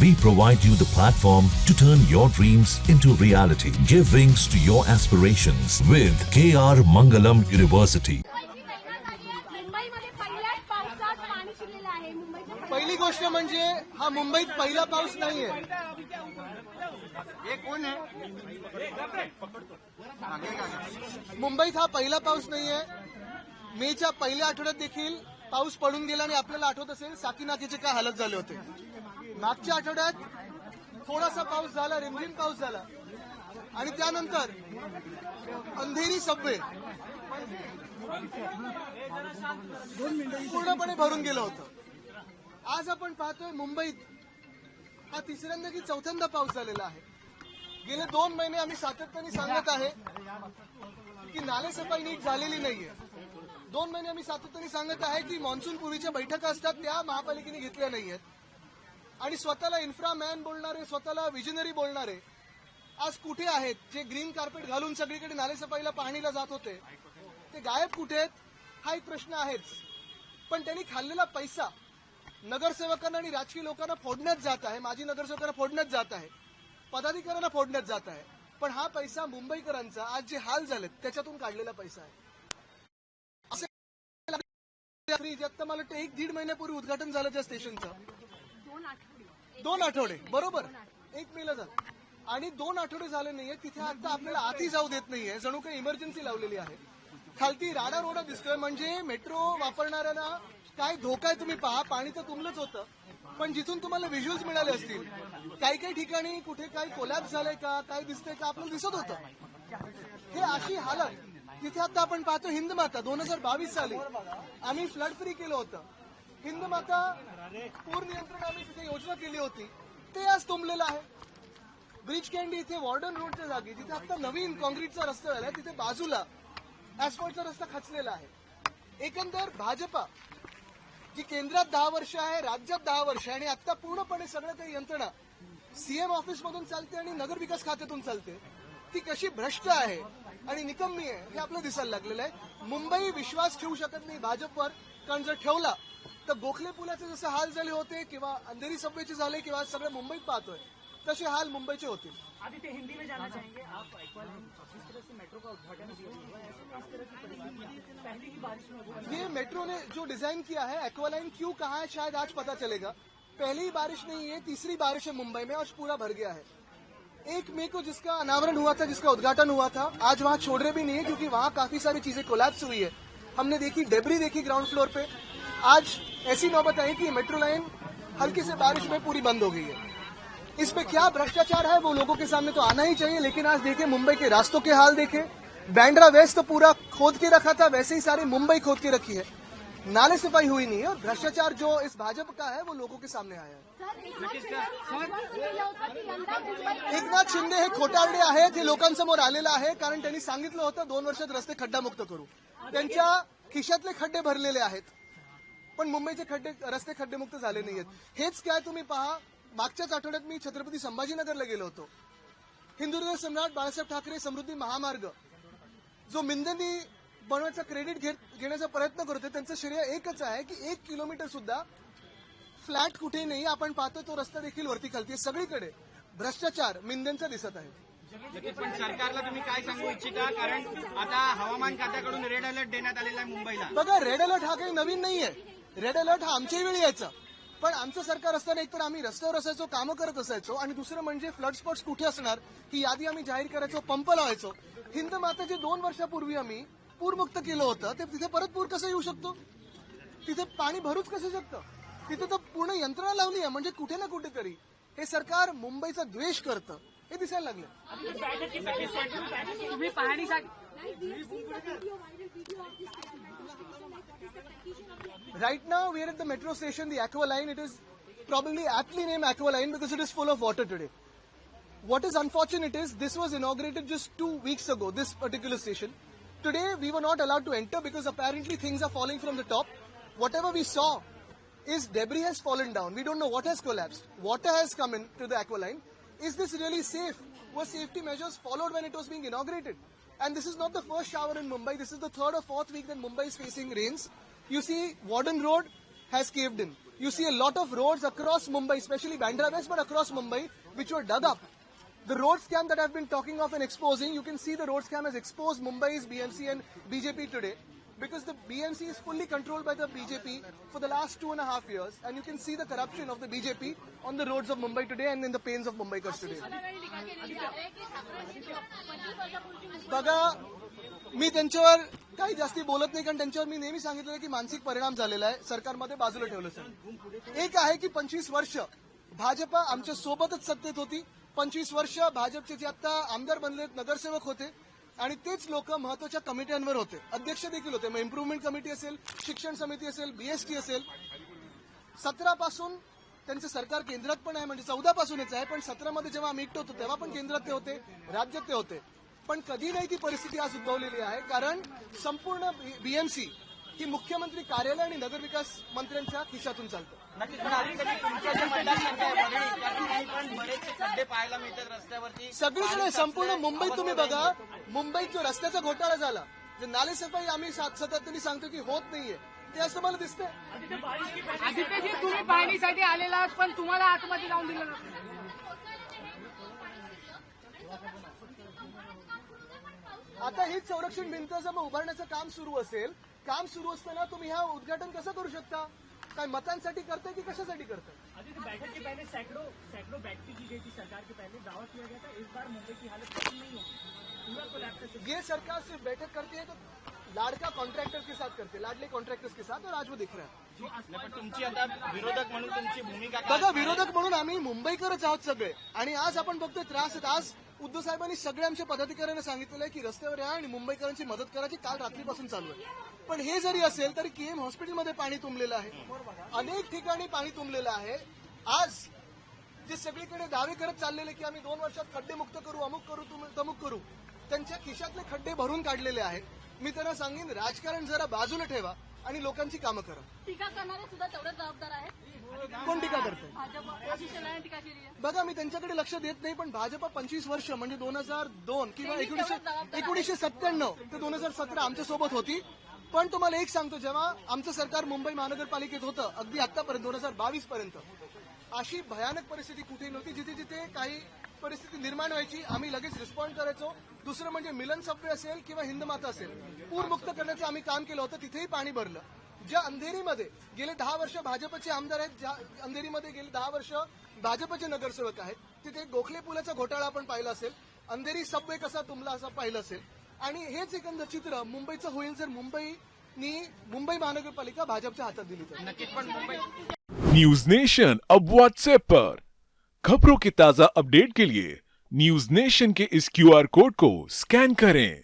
We provide you the platform to turn your dreams into reality. Give wings to your aspirations with KR Mangalam University. पहिली गोष्ट म्हणजे हा मुंबईत पहिला पाऊस नाहीये. मुंबईत हा पहिला पाऊस नाहीये. मेच्या पहिल्या आठवड्यात देखील पाऊस पडून गेला आणि आपल्याला आठवत असेल साकीनाकीचे काय हालत झाले होते. मागच्या आठवड्यात थोडासा पाऊस झाला, रिमझिम पाऊस झाला आणि त्यानंतर अंधेरी सबवे पूर्णपणे भरून गेलं होतं. आज आपण पाहतोय मुंबईत हा तिसऱ्यांदा की चौथ्यांदा पाऊस झालेला आहे. गेले 2 महिने आम्ही सातत्याने सांगत आहे की नालेसफाई नीट झालेली नाहीये. 2 महिने आम्ही सातत्याने सांगत आहे की मान्सून पूर्वीच्या बैठका असतात त्या महापालिकेने घेतल्या नाहीयेत आणि स्वतःला इन्फ्रामॅन बोलणारे, स्वतःला विजनरी बोलणारे आज कुठे आहेत? जे ग्रीन कार्पेट घालून सगळीकडे नालेसफाईला पाहणीला जात होते ते गायब कुठे आहेत? हा एक प्रश्न आहेच. पण त्यांनी खाल्लेला पैसा नगरसेवकांना आणि राजकीय लोकांना फोडण्यात जात आहे. माजी नगरसेवकांना फोडण्यात जात आहे, पदाधिकाऱ्यांना फोडण्यात जात आहे. पण हा पैसा मुंबईकरांचा आज जे हाल झालेत त्याच्यातून काढलेला पैसा आहे. आता मला वाटतं 1-1.5 महिन्यापूर्वी उद्घाटन झालं त्या स्टेशनचं. 2 आठवडे बरोबर 1 मेला झालं आणि 2 आठवडे झाले नाहीये. तिथे आता आपल्याला आतही जाऊ देत नाहीये. जणू काही इमर्जन्सी लावलेली आहे. खालती राडा रोडा दिसतोय. म्हणजे मेट्रो वापरणाऱ्यांना काय धोका आहे तुम्ही पहा. पाणी तर तुंबलंच होतं पण जिथून तुम्हाला व्हिज्युअल्स मिळाले असतील काही काही ठिकाणी कुठे काही कोलॅप्स झालंय का, काय दिसतंय का आपल्याला दिसत होतं. हे अशी हालत तिथे आता आपण पाहतो. हिंदमाता 2022 साली आम्ही फ्लड फ्री केलं होतं. हिंदमाता पूर नियंत्रण आम्ही तिथे योजना केली होती ते आज तुंबलेलं आहे. ब्रिज कॅन्डी इथे वॉर्डन रोडच्या जागी जिथे आता नवीन कॉन्क्रीटचा रस्ता झालाय तिथे बाजूला ऍस्फॉल्टचा रस्ता खचलेला आहे. एकंदर भाजपा जी केंद्रात 10 वर्ष आहे, राज्यात 10 वर्ष आहे आणि आता पूर्णपणे सगळं काही यंत्रणा सीएम ऑफिसमधून चालते आणि नगरविकास खात्यातून चालते ती कशी भ्रष्ट आहे आणि निकम्मी आहे हे आपलं दिसायला लागलेलं आहे. मुंबई विश्वास ठेवू शकत नाही भाजपवर, कारण जर ठेवला तर गोखले पुलाचे जसे हाल झाले होते किंवा अंधेरी सबवेचे झाले किंवा सगळं मुंबईत पाहतोय तसे हाल मुंबईचे होतील. आदित्य, हिंदी में जानना चाहेंगे आप जिस तरह से मेट्रो का उद्घाटन किया हुआ है, ऐसे इस तरह की परिस्थिति पहले की बारिश में हुआ. ये मेट्रो ने जो डिजाइन किया है एक्वालाइन क्यों कहा है शायद आज पता चलेगा. पहली बारिश नहीं है, तीसरी बारिश है मुंबई में और पूरा भर गया है. 1 मई को जिसका अनावरण हुआ था, जिसका उद्घाटन हुआ था, आज वहां छोड़ रहे भी नहीं है क्योंकि वहां काफी सारी चीजें कोलैप्स हुई है. हमने देखी डेब्री देखी ग्राउंड फ्लोर पे. आज ऐसी नौबत आई कि मेट्रो लाइन हल्की से बारिश में पूरी बंद हो गई है. इस पे क्या भ्रष्टाचार है वो लोगों के सामने तो आना ही चाहिए. लेकिन आज देखे मुंबई के रास्तों के हाल देखे. बैंड्रा वेस्ट तो पूरा खोद के रखा था, वैसे ही सारी मुंबई खोद के रखी है. नाले सफाई हुई नहीं है और भ्रष्टाचार जो इस भाजपा का है वो लोगों के सामने आया है. एकनाथ शिंदे हे खोटारडे आहेत हे लोकांसमोर आलेलं आहे. कारण त्यांनी सांगितलं होतं 2 वर्षात रस्ते खड्डामुक्त करू. त्यांच्या खिशातले खड्डे भरलेले आहेत पण मुंबईचे रस्ते खड्डेमुक्त झाले नाहीयेत. हेच काय तुम्ही पहा. मागच्याच आठवड्यात मी छत्रपती संभाजीनगरला गेलो होतो. हिंदुहृदय सम्राट बाळासाहेब ठाकरे समृद्धी महामार्ग जो मिंदेंनी बनवायचा क्रेडिट घेण्याचा प्रयत्न करतोय त्यांचं श्रेय एकच आहे की 1 किलोमीटर सुद्धा फ्लॅट कुठेही नाही. आपण पाहतो तो रस्ता देखील वरती खालती सगळीकडे भ्रष्टाचार मिंदेंचा दिसत आहे. पण सरकारला तुम्ही काय सांगू इच्छिता, कारण आता हवामान खात्याकडून रेड अलर्ट देण्यात आलेला आहे मुंबईला. बघा, रेड अलर्ट हा काही नवीन नाहीये. रेड अलर्ट हा आमच्याही वेळी यायचा. पण आमचं सरकार असताना एकतर आम्ही रस्त्यावर असायचो, कामं करत असायचो आणि दुसरं म्हणजे फ्लड स्पॉट्स कुठे असणार ही यादी आम्ही जाहीर करायचो, पंप लावायचो. हिंदमाता जे 2 वर्षापूर्वी आम्ही पूरमुक्त केलं होतं ते तिथे परत पूर कसं येऊ शकतो? तिथे पाणी भरूच कसं शकतं? तिथे तर पूर्ण यंत्रणा लावली आहे. म्हणजे कुठे ना कुठेतरी हे सरकार मुंबईचा द्वेष करतं हे दिसायला लागलं. Right now we are at the metro station, the Aqua Line. It is probably aptly named Aqua Line because it is full of water today. What is unfortunate is this was inaugurated just 2 weeks ago, this particular station. Today we were not allowed to enter because apparently things are falling from the top. Whatever we saw is debris has fallen down. We don't know what has collapsed. Water has come in to the Aqua Line. Is this really safe? Were safety measures followed when it was being inaugurated? And this is not the first shower in Mumbai. This is the 3rd or 4th week that Mumbai is facing rains. You see Warden Road has caved in. You see a lot of roads across Mumbai, especially Bandra West, but across Mumbai, which were dug up. The road scam that I've been talking of and exposing, you can see the road scam has exposed Mumbai's BMC and BJP today. Because the BMC is fully controlled by the BJP for the last 2.5 years, and you can see the corruption of the BJP on the roads of Mumbai today and in the pains of Mumbaikars today. बघा, मी त्यांच्यावर काही जास्ती बोलत नाही, कारण त्यांच्यावर मी नेहमी सांगितलं की मानसिक परिणाम झालेला आहे, सरकारमध्ये बाजूला ठेवलं सर. एक आहे की 25 वर्ष भाजप आमच्या सोबतच सत्तेत होती. 25 वर्ष भाजपचे जे आता आमदार बनले, नगरसेवक होते, आणि तेच लोक महत्वाच्या कमिट्यांवर होते, अध्यक्ष देखील होते. मग इम्प्रुव्हमेंट कमिटी असेल, शिक्षण समिती असेल, बीएसटी असेल. 17 पासून त्यांचं सरकार केंद्रात पण आहे, म्हणजे 14 पासूनच आहे, पण 17 मध्ये जेव्हा आम्ही एकटं होतो तेव्हा पण केंद्रात ते होते, राज्यात ते होते. पण कधी नाही ती परिस्थिती आज उद्भवलेली आहे, कारण संपूर्ण बीएमसी ही मुख्यमंत्री कार्यालय आणि नगरविकास मंत्र्यांच्या खिशातून चालतं. नक्कीच पण अलीकडे तुमचं जे मतदारसंघ आहे वरळी, त्या ठिकाणी पण बरेचसे खड्डे पाहायला मिळतात रस्त्यावरती. सगळीकडे संपूर्ण मुंबईत तुम्ही बघा, मुंबईत जो रस्त्याचा घोटाळा झाला, जे नाले सफाई आम्ही सातत्याने सांगतो की होत नाहीये, ते असं मला दिसतंय. आदित्यजी, तुम्ही पाहणीसाठी आलेला आहात, पण तुम्हाला आतमध्ये जाऊन दिलं नव्हतं. आता हीच संरक्षण भिंत जर उभारण्याचं काम सुरू असेल, काम सुरू असताना तुम्ही ह्या उद्घाटन कसं करू शकता? काय मतांसाठी करताय की कशासाठी करताय? आदित्य, बैठक के पहले सैकड़ों बैठकें की गई थी सरकार के पहले, दावा किया गया था इस बार मुंबई की हालत पसंद नहीं होगी, पूरा कोलैप्स. ये सरकार सिर्फ बैठक करती है तो लाड़का कॉन्ट्रैक्टर के साथ करते, लाडले कॉन्ट्रैक्टर्स के साथ, और आज वो दिख रहा है. पण तुमची आता विरोधक म्हणून तुमची भूमिका काय बघा, असणार आहे? विरोधक म्हणून आम्ही मुंबईकरच आहोत सगळे, आणि आज आपण बघतोय त्रास आहेत. आज उद्धव साहेबांनी सगळ्या आमच्या पदाधिकाऱ्यांना सांगितलेलं आहे की रस्त्यावर या आणि मुंबईकरांची मदत करायची, काल रात्रीपासून चालू आहे. पण हे जरी असेल तरी केएम हॉस्पिटलमध्ये पाणी तुंबलेलं आहे, अनेक ठिकाणी पाणी तुंबलेलं आहे. आज जे सगळीकडे दावे करत चाललेले की आम्ही 2 वर्षात खड्डे मुक्त करू, अमुक करू, तमुक करू, त्यांच्या खिशातले खड्डे भरून काढलेले आहेत. मी त्यांना सांगेन, राजकारण जरा बाजूला ठेवा आणि लोकांची कामं करा. टीका करणारे सुद्धा तेवढेच जबाबदार आहेत. कोण टीका करतंय? भाजप आशिष शेलाराने टीका केली आहे. बघा, मी त्यांच्याकडे लक्ष देत नाही, पण भाजप 25 वर्ष म्हणजे 2002 किंवा त्यांनी तेवढं जबाबदार 1997 ते 2017 आमच्या सोबत होती. पण तुम्हाला एक सांगतो, जेव्हा आमचं सरकार मुंबई महानगरपालिकेत होतं, अगदी आतापर्यंत 2022 पर्यंत अशी भयानक परिस्थिती कुठे नव्हती. जिथे जिथे काही परिस्थिती निर्माण व्हायची आम्ही लगेच रिस्पॉन्ड करायचो. दुसरं म्हणजे मिलन सबवे असेल किंवा हिंदमाता असेल, पूरमुक्त करण्याचं आम्ही काम केलं होतं, तिथेही पाणी भरलं. ज्या अंधेरीमध्ये गेले 10 वर्ष भाजपचे आमदार आहेत, ज्या अंधेरीमध्ये गेले 10 वर्ष भाजपचे नगरसेवक आहेत, तिथे गोखले पुलाचा घोटाळा आपण पाहिला असेल, अंधेरी सबवे कसा तुंबला असं पाहिलं असेल. आणि हेच एकंदर चित्र मुंबईचं होईल जर मुंबई महानगरपालिका भाजपच्या हातात दिली तर. नक्कीच पण मुंबई न्यूज नेशन अब व्हाट्सएप पर खबरों के ताजा अपडेट के लिए न्यूज नेशन के इस क्यूआर कोड को स्कैन करें